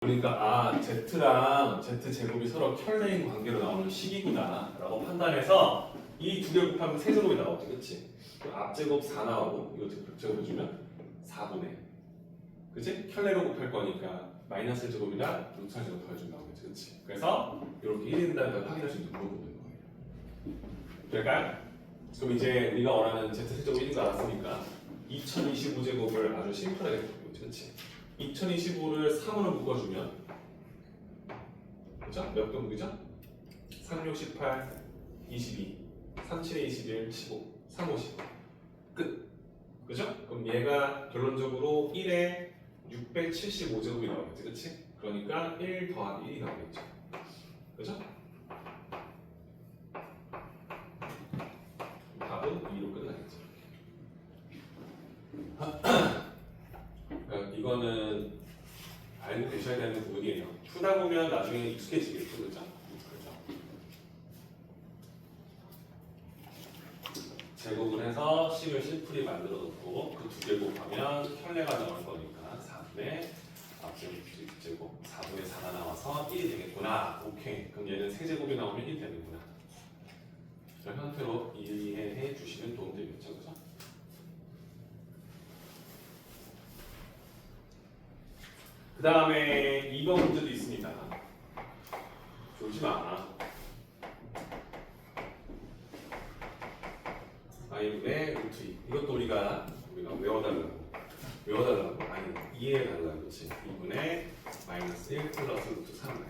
그러니까 Z랑 Z제곱이 서로 켤레인 관계로 나오는 식이구나 라고 판단해서 이 두 개 곱하면 세제곱이 나오지, 그치? 앞제곱 4 나오고 이거 곱제곱 해주면 4분의, 그치? 켤레로 곱할 거니까 마이너스 1제곱이랑 루트 1제곱 더해주면 나오겠지, 그치? 그래서 이렇게 1이 된다는 걸 확인할 수 있는 물어보는 거예요. 될까요? 그럼 이제 우리가 원하는 Z세제곱 1인 거 알았으니까 2025제곱을 아주 심플하게 풀어보겠지, 그치? 2025를 3으로 묶어주면, 그죠? 몇 등분이죠? 3, 6, 18, 22, 3, 7, 21, 15, 3, 5, 15 끝! 그죠? 그럼 얘가 결론적으로 1에 675제곱이 나오겠지, 그치? 그러니까 1 더하기 1이 나오겠죠. 그죠? 답은 2로 끝나겠죠. 이거는 알고 계셔야 되는 부분이에요. 풀다 보면 나중에 익숙해지겠죠, 그죠? 제곱을 해서 식을 심플히 만들어 놓고 그 두 개 곱하면 켤레가 나올 거니까 4분의 앞제곱 4분의 4가 나와서 1이 되겠구나. 오케이. 그럼 얘는 세제곱이 나오면 1이 되는구나. 이런 형태로 이해해 주시면 도움되겠죠, 그죠? 그 다음에 2번 문제도 있습니다. 졸지 마. i분의 루트 2. 이것도 우리가 외워달라고 아니 이해해달라고, 그렇지? 2분의 마이너스 1 플러스 루트 3.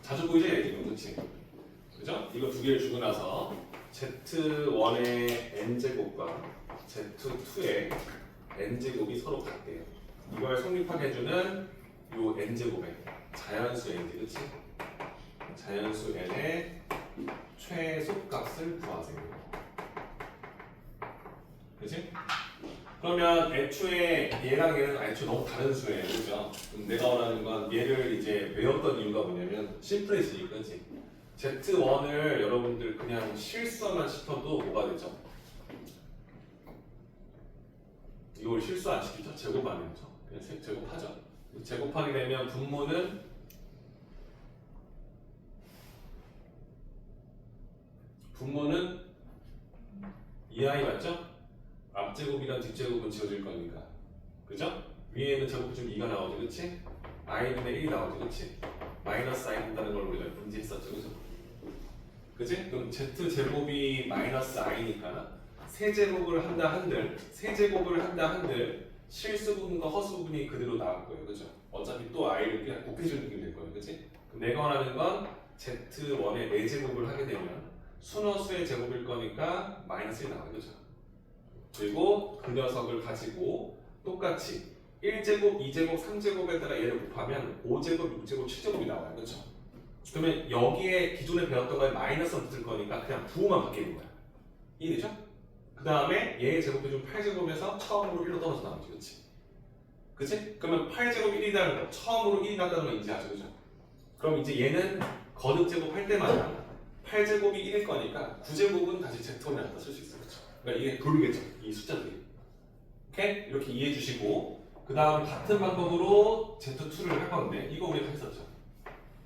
자주 보이죠, 지금, 그렇지? 그죠? 이거 두 개를 주고 나서 z1의 n제곱과 z2의 n제곱이 서로 같대요. 이걸 성립하게 해주는 요 n제곱의 자연수 n, 그렇지? 자연수 n의 최소값을 구하세요. 그치? 그러면 애초에 얘랑 얘는 애초에 너무 다른 수예요, 그죠? 그럼 내가 원하는 건 얘를 이제 외웠던 이유가 뭐냐면 심플해지니까, 그치? Z1을 여러분들 그냥 실수만 시켜도 뭐가 되죠? 이걸 실수 안 시키죠? 제곱 안 했죠? 그냥 제곱하죠. 제곱하게 되면 분모는 2i 맞죠? 앞제곱이랑 뒷제곱은 지워질 거니까, 그죠? 위에는 제곱해주면 2가 나오지, 그치? i분의 1이 나오지, 그치? 마이너스 i 된다는 걸 우리가 인지했었죠, 그죠? 그치? 그럼 z제곱이 마이너스 i니까 세제곱을 한다 한들 실수 부분과 허수 부분이 그대로 나올 거예요, 그죠? 어차피 또 i를 그냥 곱해주는 느낌이 될 거예요, 그치? 그럼 내가 원하는 건 z1의 4제곱을 하게 되면 순허수의 제곱일 거니까 마이너스 1이 나와요, 그죠? 그리고 그 녀석을 가지고 똑같이 1제곱, 2제곱, 3제곱에 따라 얘를 곱하면 5제곱, 6제곱, 7제곱이 나와요, 그렇죠? 그러면 여기에 기존에 배웠던 거에 마이너스가 붙을 거니까 그냥 부호만 바뀌는 거야. 이해되죠? 그 다음에 얘의 제곱해주면 8제곱에서 처음으로 1로 떨어져 나오지, 그렇지? 그치? 그러면 8제곱 1이라는 거, 처음으로 1이 나온다는 걸 인지하죠, 그죠? 그럼 이제 얘는 거듭 제곱할 때마다 8제곱이 1일 거니까 9제곱은 다시 Z1에 갖다 쓸 수 있어요, 그렇죠? 그러니까 이게 돌리겠죠, 이 숫자들이. 오케이? 이렇게 이해해 주시고 그 다음 같은 방법으로 Z2를 할 건데 이거 우리가 했었죠,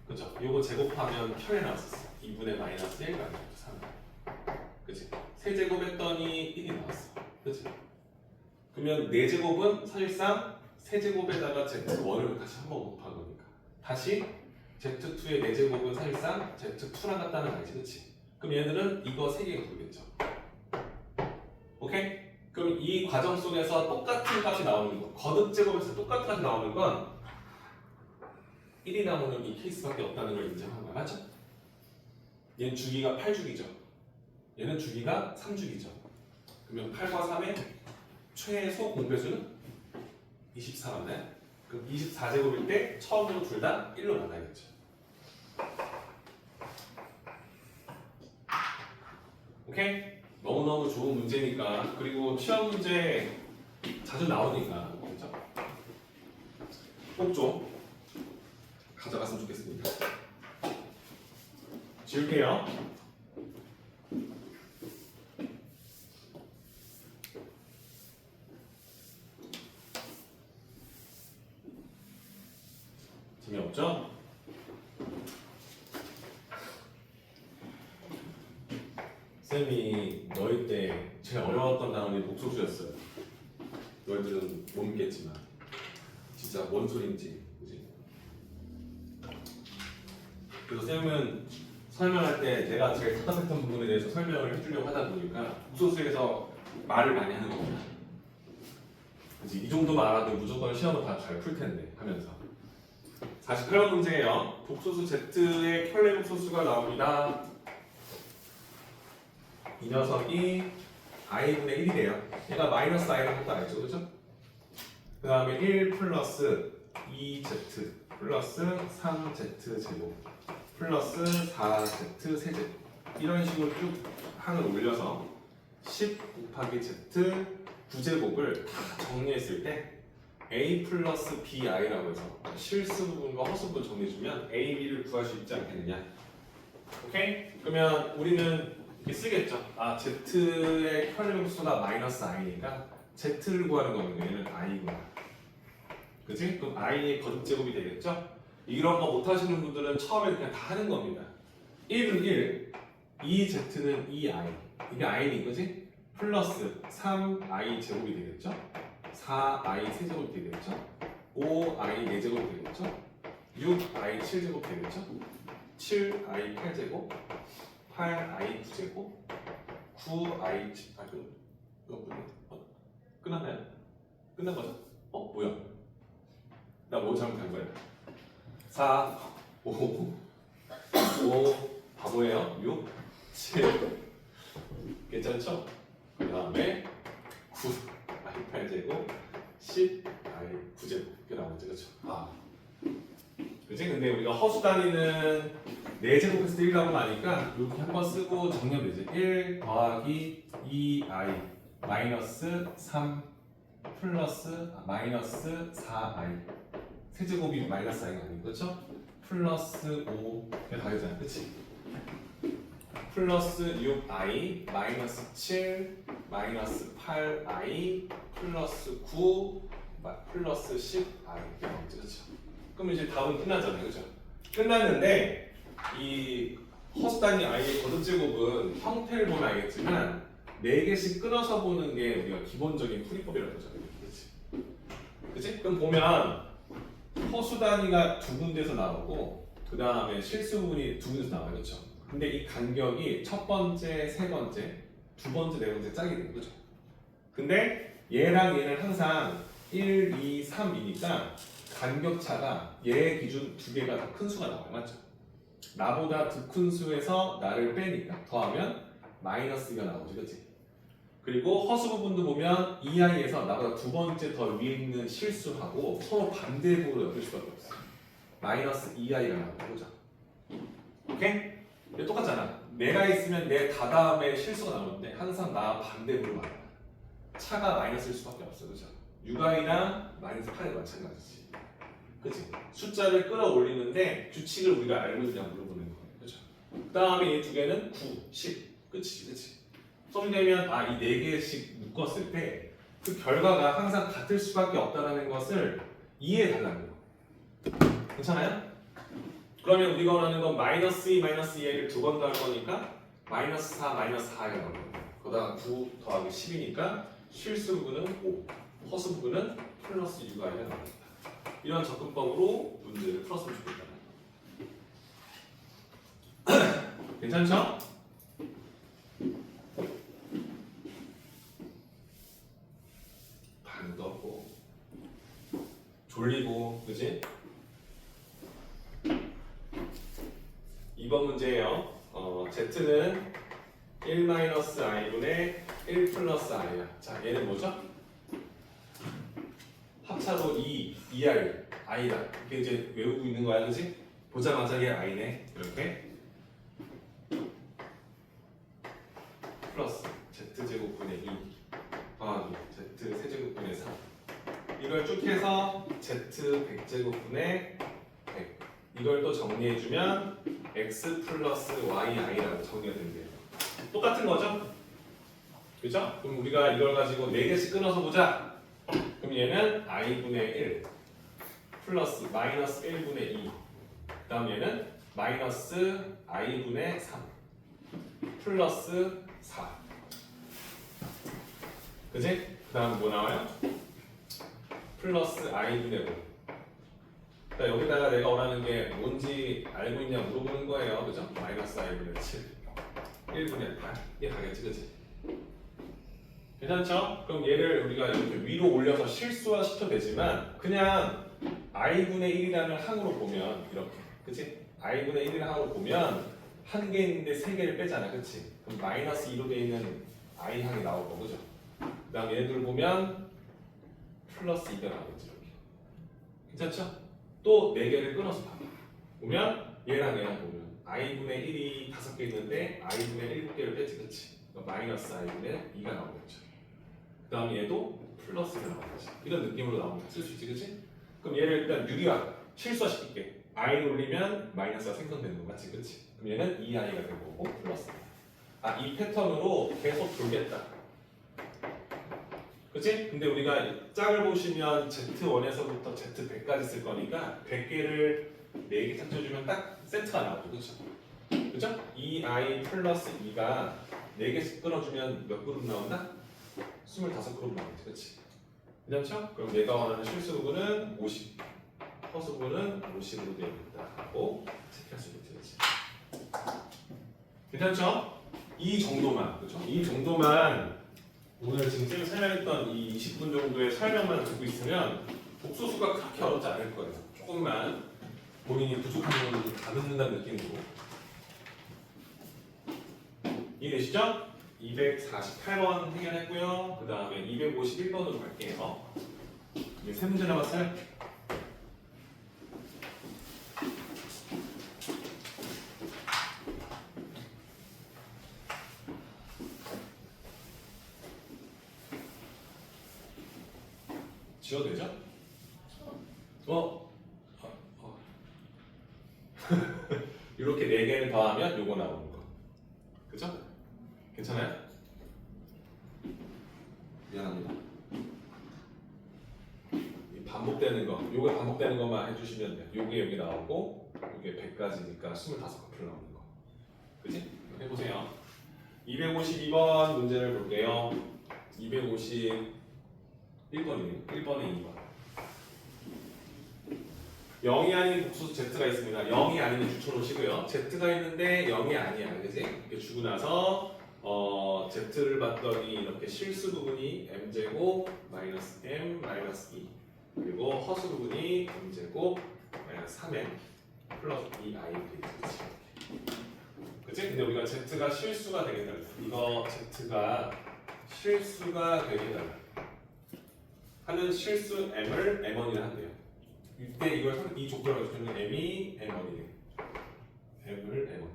그죠? 이거 제곱하면 켤레 나왔었어. 2분의 마이너스 1 마이너스 3. 그치? 세제곱 했더니 1이 나왔어, 그치? 그러면 4제곱은 사실상 세제곱에다가 Z1을 다시 한번 곱한 거니까 다시 Z2의 4제곱은 사실상 Z2랑 같다는 알지, 그치? 그럼 얘들은 이거 3개가 돌겠죠. 오케이? 그럼 이 과정 속에서 똑같은 값이 나오는 거, 거듭 제곱에서 똑같은 값이 나오는 건 1이 나오는 이 케이스밖에 없다는 걸 인정한 거야, 맞죠? 얘는 주기가 8주기죠. 얘는 주기가 3주기죠. 그러면 8과 3의 최소 공배수는 24 맞나요? 그럼 24제곱일 때 처음으로 둘 다 1로 나눠야겠죠. 오케이? 너무너무 좋은 문제니까, 그리고 시험 문제 자주 나오니까 그렇죠? 꼭 좀 가져갔으면 좋겠습니다. 지울게요. 재미없네. 없죠? 쌤이 너희 때 제일 어려웠던 단원이 복소수였어요. 너희들은 못 믿겠지만 진짜 뭔 소린지, 그지? 그래서 쌤은 설명할 때 내가 제일 답답했던 부분에 대해서 설명을 해주려고 하다 보니까 복소수에서 말을 많이 하는 겁니다. 그치? 이 정도만 알아도 무조건 시험을 다 잘 풀 텐데 하면서 48번 문제예요. 복소수 Z의 켤레 복소수가 나옵니다. 이 녀석이 i분의 1이래요. 얘가 마이너스 i라는 것도 알죠, 그죠? 그 다음에 1 플러스 2z 플러스 3z 제곱 플러스 4z 세제곱 이런 식으로 쭉 항을 올려서 10 곱하기 z 9제곱을 다 정리했을 때 a 플러스 bi라고 해서 실수 부분과 허수 부분 정리해주면 a, b를 구할 수 있지 않겠느냐. 오케이? 그러면 우리는 이렇게 쓰겠죠. 아, z의 혈류수가 마이너스 i니까 z를 구하는 거거든요. 얘는 i구나. 그치? 그럼 i의 거듭제곱이 되겠죠? 이런 거 못하시는 분들은 처음에 그냥 다 하는 겁니다. 1은 1, 2z는 2i. 이게 i니, 그치? 플러스 3i 제곱이 되겠죠? 4i 세제곱이 되겠죠? 5i 4제곱이 되겠죠? 6i 7제곱 되겠죠? 7i 8제곱 8i 9제곱 9i 18제곱 이거 끝났나요? 끝난 거죠? 뭐야? 나 뭐 잘못한 거야? 4 5 바보예요? 6 7 괜찮죠? 그 다음에 9i 8제곱 10i 9제곱 이렇게 나오죠, 그렇죠? 그치? 근데 우리가 허수 단위는 4제곱에서 1이라고 하니까 이렇게 한번 쓰고 정리하면 되지. 1 더하기 2i 마이너스 3 플러스 마이너스 4i 세제곱이 마이너스 i가 아니고 그렇죠? 플러스 5 이렇게 다르잖아, 그치? 플러스 6i 마이너스 7 마이너스 8i 플러스 9 플러스 10i 이렇게 나오죠, 그렇죠? 그럼 이제 답은 끝나잖아요, 그죠? 끝났는데 이 허수 단위 i의 거듭제곱은 형태를 보면 알겠지만 4개씩 끊어서 보는 게 우리가 기본적인 풀이법이라고 하잖아요, 그렇지? 그치? 그럼 보면 허수 단위가 두 군데서 나오고 그 다음에 실수 부분이 두 군데서 나와요, 그렇죠? 근데 이 간격이 첫 번째, 세 번째, 두 번째, 네 번째 짝이 되는 거죠. 근데 얘랑 얘는 항상 1, 2, 3이니까 간격차가 얘 기준 두 개가 더 큰 수가 나와요, 맞죠? 나보다 더 큰 수에서 나를 빼니까 더하면 마이너스 2가 나오지, 그렇지? 그리고 허수 부분도 보면 이 아이에서 나보다 두 번째 더 위에 있는 실수하고 서로 반대부로 엮일 수밖에 없어. 마이너스 2i가 나오는 거죠. 오케이? 이게 똑같잖아. 내가 있으면 내 다다음에 실수가 나오는데 항상 나 반대부로 나와. 차가 마이너스일 수밖에 없어, 그죠? 6i랑 마이너스 8이 마찬가지지. 그치? 숫자를 끌어올리는데 규칙을 우리가 알고 있냐 물어보는 거예요, 그죠? 그 다음에 이 두 개는 9, 10. 그치, 그치? 수업이 되면 이 4개씩 묶었을 때 그 결과가 항상 같을 수밖에 없다는 것을 이해해 달라는 거예요. 괜찮아요? 그러면 우리가 원하는 건 마이너스 2, 마이너스 2를 두 번 더할 거니까 마이너스 4, 마이너스 4가 나올 거예요. 거기다가 9 더하기 10이니까 실수 부분은 5, 허수 부분은 플러스 6i가 나옵니다. 이런 접근법으로 문제를 풀었으면 좋겠다. 괜찮죠? 반도 없고 졸리고, 그지? 2번 문제예요. Z는 1-i분의 1 플러스 i야. 자, 얘는 뭐죠? 합차로 2i, i다. 이렇게 이제 외우고 있는 거야, 그지? 보자마자 얘 i네. 이렇게. 플러스 z제곱분의 2 더하기 z세제곱분의 3. 이걸 쭉 해서 z 100제곱분의 100. 이걸 또 정리해주면 x 플러스 yi라고 정리가 된대요. 똑같은 거죠? 그죠? 그럼 우리가 이걸 가지고 4개씩 끊어서 보자. 그럼 얘는 i분의 1 플러스 마이너스 1분의 2 다음 얘는 마이너스 i분의 3 플러스 4. 그지? 그 다음 뭐 나와요? 플러스 i분의 5. 그러니까 여기다가 내가 원하는 게 뭔지 알고 있냐 물어보는 거예요. 그죠? 마이너스 i분의 7 1분의 8 이게 가겠지, 그지? 괜찮죠? 그럼 얘를 우리가 이렇게 위로 올려서 실수화 시켜도 되지만 그냥 i분의 1이라는 항으로 보면 이렇게, 그치? i분의 1이라는 항으로 보면 한 개 있는데 세 개를 빼잖아, 그치? 그럼 마이너스 2로 되어 있는 i 항이 나올 거고, 그죠? 그 다음 얘들 보면 플러스 2가 나오겠지, 이렇게. 괜찮죠? 또 4개를 끊어서 봐봐. 보면 얘랑 보면 i분의 1이 5개 있는데 i분의 7개를 빼지, 그치? 그러니까 마이너스 i분의 2가 나오겠죠. 그 다음 얘도 플러스가 나오겠지. 이런 느낌으로 나오면 쓸 수 있지, 그치? 그럼 얘를 일단 유리화, 실수화 시킬게. i를 올리면 마이너스가 생성되는 거 맞지, 그치? 그럼 얘는 2i가 될 거고 플러스. 이 패턴으로 계속 돌겠다. 그치? 근데 우리가 짝을 보시면 Z1에서부터 Z100까지 쓸 거니까 100개를 4개 찾아주면 딱 세트가 나오죠, 그쵸? 그죠? 2i 플러스 2가 4개씩 끊어주면 몇 그룹 나온다? 25그룹 나오지, 그치? 괜찮죠? 그럼 내가 원하는 실수 부분은 50, 허수 부분은 50으로 되어 있다 하고 체크할 수 있겠지, 그치? 괜찮죠? 이 정도만, 그죠? 이 정도만 오늘 지금 쌤이 설명했던 이 20분 정도의 설명만 듣고 있으면 복소수가 그렇게 어렵지 않을 거예요. 조금만 본인이 부족한 부분을 다 듣는다는 느낌으로. 이해되시죠? 248번 해결했고요. 그 다음에 251번으로 갈게요. 이제 세 문제 남았어요. 지워도 되죠? 이렇게 4개를 더하면 요거 나오는 거. 그죠? 괜찮아요? 미안합니다. 이 반복되는 거, 요게 반복되는 것만 해주시면 돼요. 요게 여기 나오고, 요게 100까지니까 25커플 나오는 거. 그치? 해보세요. 252번 문제를 볼게요. 251번이네요. 1번에 2번. 0이 아닌 복수수 Z가 있습니다. 0이 아닌 주쳐놓으시고요. Z가 있는데 0이 아니야. 그지? 이렇게 주고 나서 Z를 봤더니 이렇게 실수 부분이 M제곱 마이너스 M 마이너스 2 그리고 허수 부분이 M제곱 마이너스 3M 플러스 2I 되겠지. 그치? 근데 우리가 Z가 실수가 되게 달라. 이거 Z가 실수가 되게 달라. 하는 실수 M을 M1이라 한대요. 이때 이 조건을 주면 M이 M1이네. M을 M1.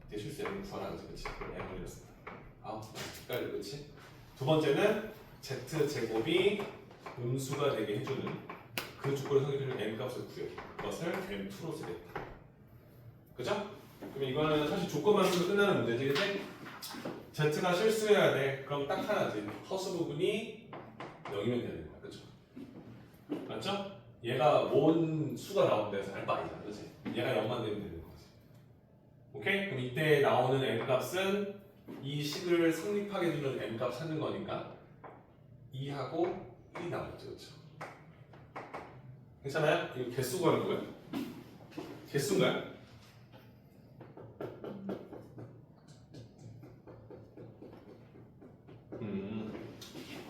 이때 실수 M을 구하라는 거지, 그치? M1이었습니다. 헷갈려, 그치? 두 번째는 Z제곱이 음수가 되게 해주는 그 조건을 성립해주는 M 값을 구해. 그것을 M2로 쓰겠다. 그죠? 그럼 이거는 사실 조건만 쓰면 끝나는 문제지, 그치? Z가 실수해야 돼. 그럼 딱 하나지. 허수 부분이 0이면 되는 거야, 그죠? 맞죠? 얘가 뭔 수가 나온다 해서 알바 아니잖아, 그치? 얘가 0만 되면 되는 거지. 오케이? 그럼 이때 나오는 M값은 이 식을 성립하게 해주는 M값 찾는 거니까 2하고 1이 나오겠죠, 그쵸? 괜찮아요? 이거 개수 구하는 거예요? 개수인가요?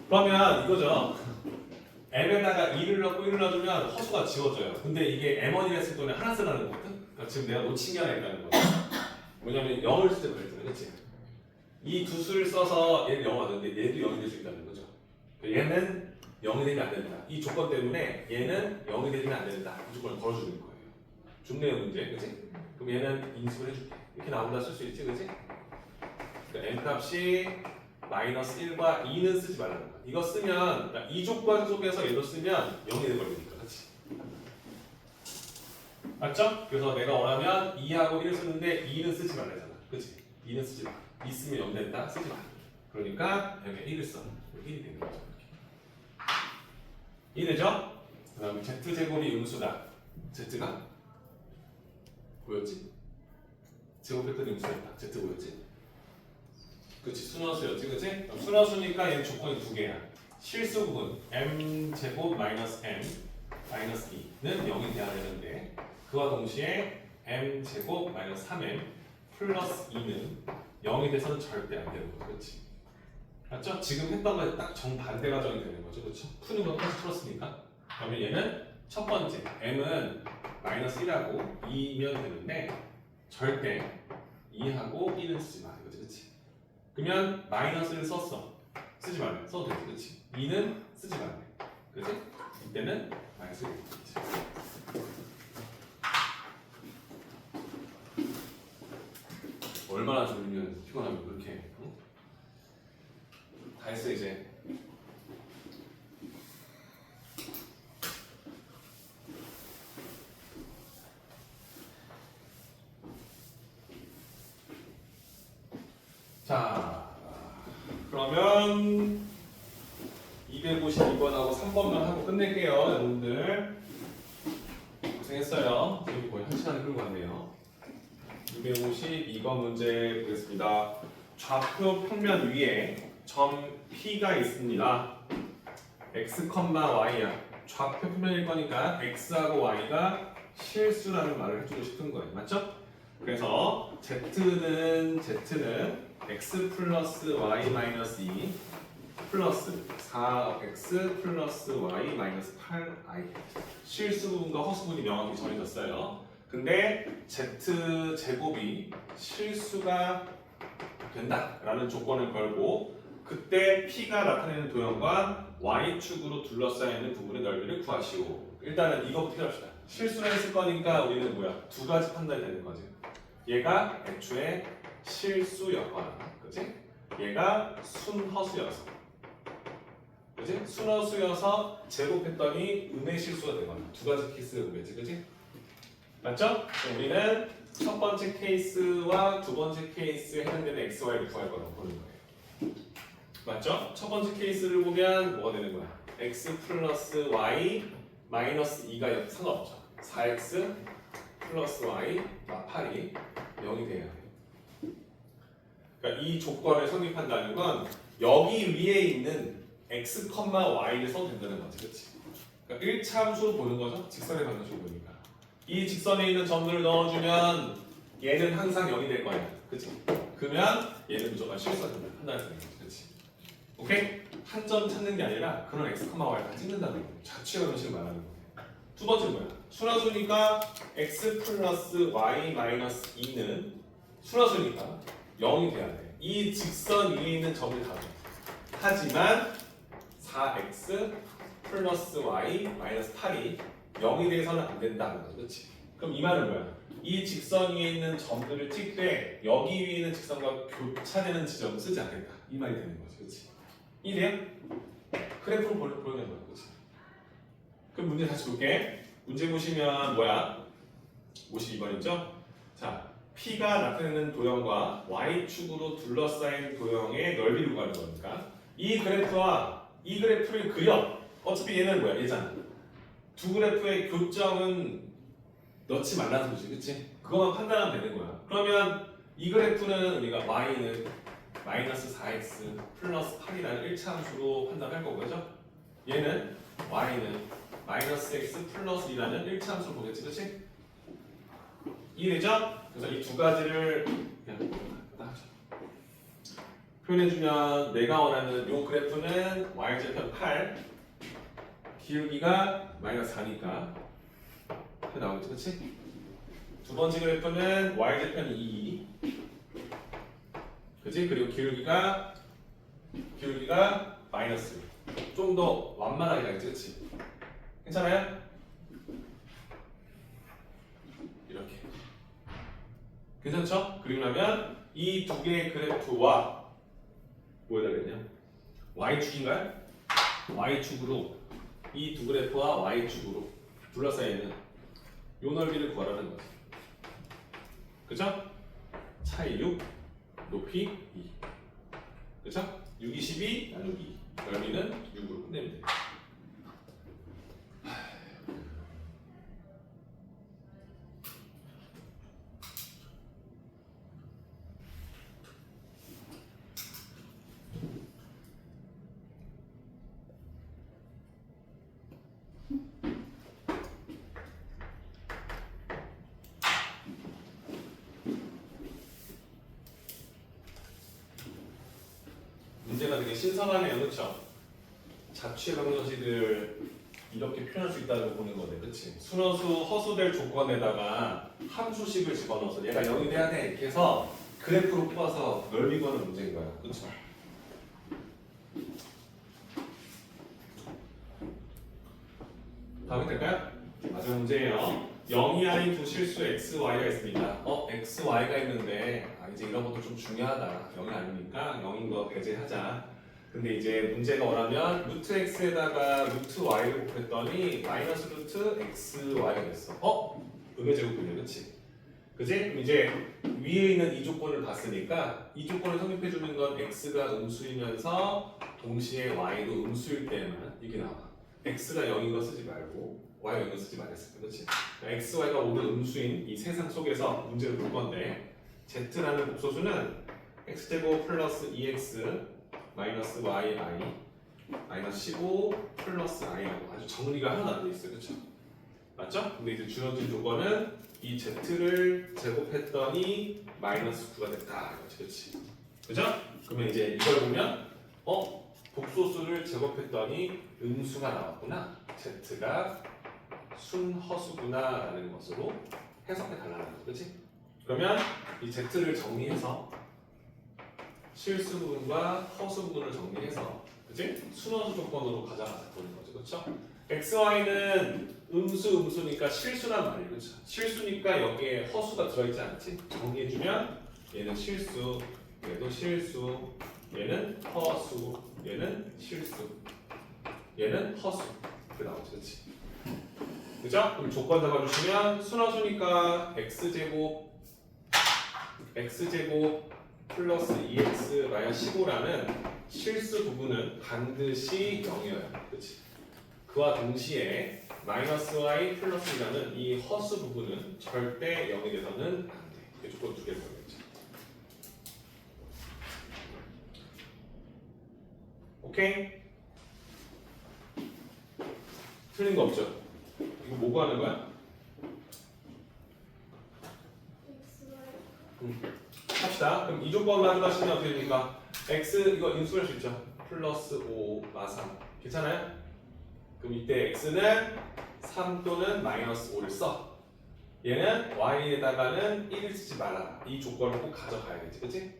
그러면 이거죠. M에다가 2를 넣고 1을 넣어주면 허수가 지워져요. 근데 이게 M1이라 했을 때는 하나 쓰라는 거거든? 그러니까 지금 내가 놓친 게 하나 있다는 거야. 뭐냐면 0을 쓸 때 그랬잖아, 그치? 이 두 수를 써서 얘는 0이 왔는데 얘도 0이 될 수 있다는 거죠. 얘는 0이 되면 안 된다. 이 조건 때문에 얘는 0이 되면 안 된다. 이 조건을 걸어주는 거예요. 중요한 문제, 그치? 그럼 얘는 인수를 해줄게. 이렇게 나온다 쓸 수 있지, 그치? 그러니까 M값이 마이너스 1과 2는 쓰지 말라는 거야. 이거 쓰면, 그러니까 이 조건 속에서 얘도 쓰면 0이 돼버리니까, 그치? 맞죠? 그래서 내가 원하면 2하고 1을 쓰는데 2는 쓰지 말라잖아. 그치? 2는 쓰지 마. 2 쓰면 0 된다? 쓰지 마. 그러니까 여기 1을 써. 1이 되는 거죠. 이해되죠? 그 다음에 Z제곱이 음수다. Z가 뭐였지? 제곱했더니 무슨였다? Z 뭐였지? 그치, 순허수였지, 그치? 순허수니까 얘는 조건이 두 개야. 실수 부분 m 제곱 마이너스 m 마이너스 2는 0이 돼야 되는데 그와 동시에 m 제곱 마이너스 3m 플러스 2는 0이 돼서는 절대 안 되는 거죠, 그렇지? 맞죠? 지금 했던 거에 딱 정반대 가정이 되는 거죠, 그렇죠? 푸는 건 똑같이 풀었으니까. 그러면 얘는 첫 번째 m은 마이너스 1하고 2면 되는데 절대 2하고 1은 쓰지 마, 이거지, 그렇지? 그러면 마이너스를 썼어, 쓰지 말래, 써도 되지, 그렇지? 2는 쓰지 말래, 그렇지? 이때는 마이너스 1, 그렇지? 얼마나 졸리면 피곤하면 그렇게 해? 응? 다 했어 이제. 자, 그러면 252번하고 3번만 하고 끝낼게요, 여러분들. 고생했어요. 지금 거의 1시간을 끌고 왔네요. 252번 문제 보겠습니다. 좌표 평면 위에 점 P가 있습니다. x, y야. 좌표 평면일 거니까 x하고 y가 실수라는 말을 해주고 싶은 거예요. 맞죠? 그래서 z는 x 플러스 y 마이너스 2 플러스 4x 플러스 y 마이너스 8i. 실수 부분과 허수 부분이 명확히 정해졌어요. 근데 z 제곱이 실수가 된다라는 조건을 걸고 그때 P가 나타내는 도형과 y축으로 둘러싸여 있는 부분의 넓이를 구하시오. 일단은 이거부터 해봅시다. 실수를 했을 거니까 우리는 뭐야? 두 가지 판단이 되는 거지. 얘가 애초에 실수였거나, 그치? 얘가 순허수여서, 그치? 순허수여서 제곱했더니 음의 실수가 되거나 두 가지 케이스가 오겠지, 그치? 맞죠? 우리는 첫 번째 케이스와 두 번째 케이스에 해당되는 x, y를 구할 거라고 보는 거예요. 맞죠? 첫 번째 케이스를 보면 뭐가 되는 거야? x 플러스 y 마이너스 2가 상관없죠. 4x 플러스 y 8이 0이 돼야 돼요. 그러니까 이 조건을 성립한다는 건 여기 위에 있는 x, y를 써도 된다는 거지, 그렇지? 그러니까 1차함수로 보는 거죠. 직선의 방정식을 보니까. 이 직선에 있는 점들을 넣어주면 얘는 항상 0이 될 거야, 그렇지? 그러면 얘는 무조건 실수가 된다. 판단할 수 있는 거지, 그렇지? 오케이? 한 점 찾는 게 아니라 그런 x, y를 다 찍는다는 거예요. 좌측의 방식을 말하는 거예요. 두 번째는 뭐야? 순화수니까 x 플러스 y 마이너스 2는 순화수니까 0이 돼야 돼. 이 직선 위에 있는 점을 다 줘. 하지만 4x 플러스 y 마이너스 8이 0이 돼서는 안 된다는 거죠. 그렇지? 그럼 이 말은 뭐야? 이 직선 위에 있는 점들을 찍 때 여기 위에 있는 직선과 교차되는 지점을 쓰지 않겠다. 이 말이 되는 거지. 그렇지? 이해돼요? 그래프로 보여내는 거야. 그렇지? 그럼 문제 다시 볼게. 문제 보시면 뭐야? 52번이죠? 자, P가 나타내는 도형과 Y축으로 둘러싸인 도형의 넓이를 구하는 거니까 이 그래프와 이 그래프를 그려. 어차피 얘는 뭐야? 얘잖아. 두 그래프의 교점은 넣지 말라는 소리지, 그치? 그것만 판단하면 되는 거야. 그러면 이 그래프는 우리가 y는 마이너스 4x 플러스 8이라는 1차 함수로 판단할 거고, 그죠? 얘는 y는 마이너스 x 플러스 2라는 1차 함수로 보겠지, 그치? 이해되죠? 그래서 이 두 가지를 그냥 표현해주면 내가 원하는 이 그래프는 y절편 8 기울기가 마이너스 4니까 이렇게 나오겠지, 그치? 두 번째 그래프는 y절편 2 그치? 그리고 기울기가 마이너스 좀 더 완만하게 가겠지, 그치? 괜찮아요? 이렇게 괜찮죠? 그리고 나면 이 두 개의 그래프와 뭐에다 그랬냐? y축인가요? y축으로 이 두 그래프와 y축으로 둘러싸이는 요 넓이를 구하라는 거지. 그죠? 차이 6, 높이 2. 그죠? 6, 22 나누기 2. 넓이는 6으로 끝내면 돼. 문제가 되게 신선하네요, 그렇죠? 자취의 방정식을 이렇게 표현할 수 있다고 보는 거네, 그렇지? 순허수 허수될 조건에다가 함수식을 집어넣어서 얘가 0이 돼야 돼 이렇게 해서 그래프로 뽑아서 넓이 거는 문제인 거야, 그렇죠? 다음에 될까요? 마지막 문제예요. 0이 아닌 두 실수 x, y가 있습니다. x, y가 있는데 이제 이런 것도 좀 중요하다. 0이 아니니까 0인 거 배제하자. 근데 이제 문제가 뭐라면 루트 x에다가 루트 y를 곱했더니 마이너스 루트 x, y가 됐어. 음의 제곱이네, 그렇지? 그지? 그럼 이제 위에 있는 이 조건을 봤으니까 이 조건을 성립해 주는 건 x가 음수이면서 동시에 y도 음수일 때만 이게 나와. x가 0인 거 쓰지 말고 y가 0인 거 쓰지 말랬을 그렇지? x, y가 모두 음수인 이 세상 속에서 문제를 볼 건데 z라는 복소수는 x제곱 플러스 2x 마이너스 yi 마이너스 15 플러스 i라고 아주 정리가 하나도 안 돼 있어요, 그렇죠? 맞죠? 근데 이제 주어진 조건은 이 z를 제곱했더니 마이너스 9가 됐다 이거지, 그렇지? 그죠? 그러면 이제 이걸 보면 복소수를 제곱했더니 음수가 나왔구나. z가 순허수구나라는 것으로 해석해 달라는 거죠, 그렇지? 그러면 이 z를 정리해서 실수 부분과 허수 부분을 정리해서, 그렇지? 순허수 조건으로 가져가서 보는 거죠, 그렇죠? x, y는 음수니까 실수란 말이에요, 그렇죠? 실수니까 여기에 허수가 들어있지 않지? 정리해주면 얘는 실수, 얘도 실수, 얘는 허수, 얘는 실수, 얘는 허수 이렇게 나오죠, 그렇지? 그죠? 그럼 조건 잡아주시면 순허수니까 x제곱 플러스 2x 마이너스 15라는 실수 부분은 반드시 0이어야, 그렇지? 그와 동시에 마이너스 y 플러스 2라는 이 허수 부분은 절대 0이 돼서는 안 돼. 이게 조건 두 개를 보겠죠. 오케이? 틀린 거 없죠? 이거 뭐 구하는 거야? 합시다. 그럼 이 조건 가져가시면 어떻게 됩니까? x 이거 인수할 수 있죠? 플러스 5 마삼 괜찮아요? 그럼 이때 x는 3 또는 마이너스 5를 써. 얘는 y에다가는 1을 쓰지 말라. 이 조건을 꼭 가져가야겠지, 그치?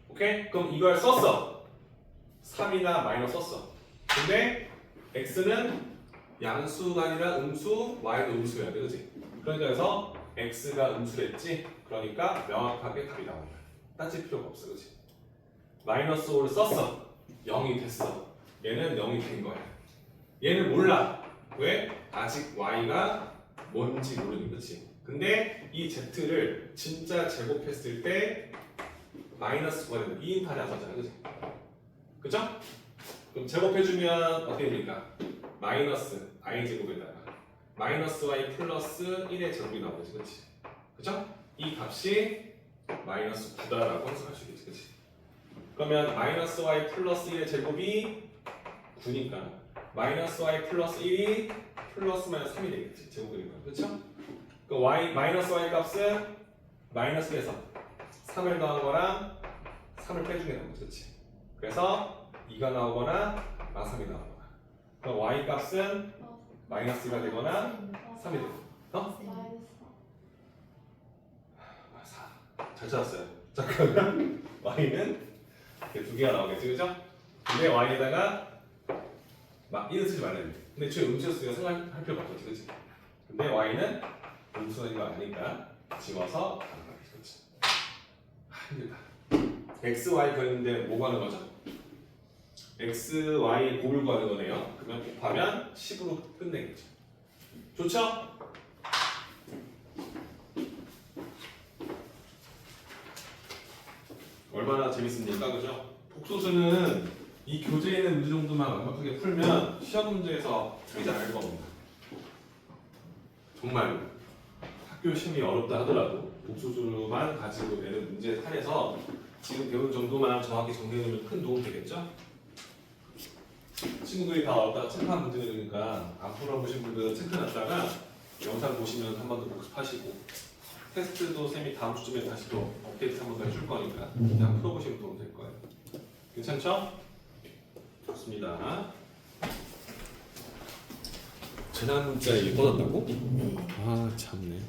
오케이? 그럼 이걸 썼어. 3이나 마이너스 썼어. 근데 x는 양수가 아니라 음수, y도 음수여야 돼, 그치? 그러니까 그래서 x가 음수랬지? 그러니까 명확하게 답이 나온다. 따질 필요가 없어, 그치? 마이너스 5를 썼어. 0이 됐어. 얘는 0이 된 거야. 얘는 몰라. 왜? 아직 y가 뭔지 모르니, 그치? 근데 이 z를 진짜 제곱했을 때 마이너스 9가 되는 2인판이 안 썼잖아, 그치? 그죠? 그럼 제곱해주면 어떻게 됩니까? 마이너스 i제곱에다가 마이너스 y 플러스 1의 제곱이 나오지, 그치? 그죠? 이 값이 마이너스 9다라고 해석할 수 있겠지, 그치? 그러면 마이너스 y 플러스 1의 제곱이 9니까 마이너스 y 플러스 1이 플러스 마이너스 3이 되겠지, 제곱이니까, 그쵸? 그 y, 마이너스 y 값은 마이너스에서 3을 더한 거랑 3을 빼준 게 나오지, 그치? 그래서 2가 나오거나 마삼이 나오거나 그럼 y 값은 마이너스가 되거나 3이 되고 잘 찾았어요. 자, 그러면 y는 이렇게 두 개가 나오겠지, 그죠? 근데 y에다가 막 1을 쓰지 말아야 돼. 근데 최 음수였으니까 생각할 필요가 없겠지, 그치? 근데 y는 음수인 거 아니니까 지워서 가는 거겠지, 그치? 힘들다. x, y 그랬는데 뭐 구하는 거죠? x, y 곱을 구하는 거네요. 그러면 곱하면 10으로 끝내겠죠. 좋죠? 얼마나 재밌습니까? 그죠? 복소수는 이 교재에 있는 문제 정도만 완벽하게 풀면 시험 문제에서 틀리지 않을 겁니다. 정말 학교 시험이 어렵다 하더라도 복소수만 가지고 내는 문제 탄에서 지금 배운 정도만 정확히 정리해놓으면 큰 도움 되겠죠? 친구들이 다 어렵다가 체크한 문제를 그러니까 안 풀어보신 분들은 체크해놨다가 영상 보시면 한 번 더 복습하시고 테스트도 쌤이 다음 주쯤에 다시 또 업데이트 한 번 더 해줄 거니까 그냥 풀어보시면 도움 될 거예요. 괜찮죠? 좋습니다. 재난 문자 읽어놨다고? 네. 아 참네.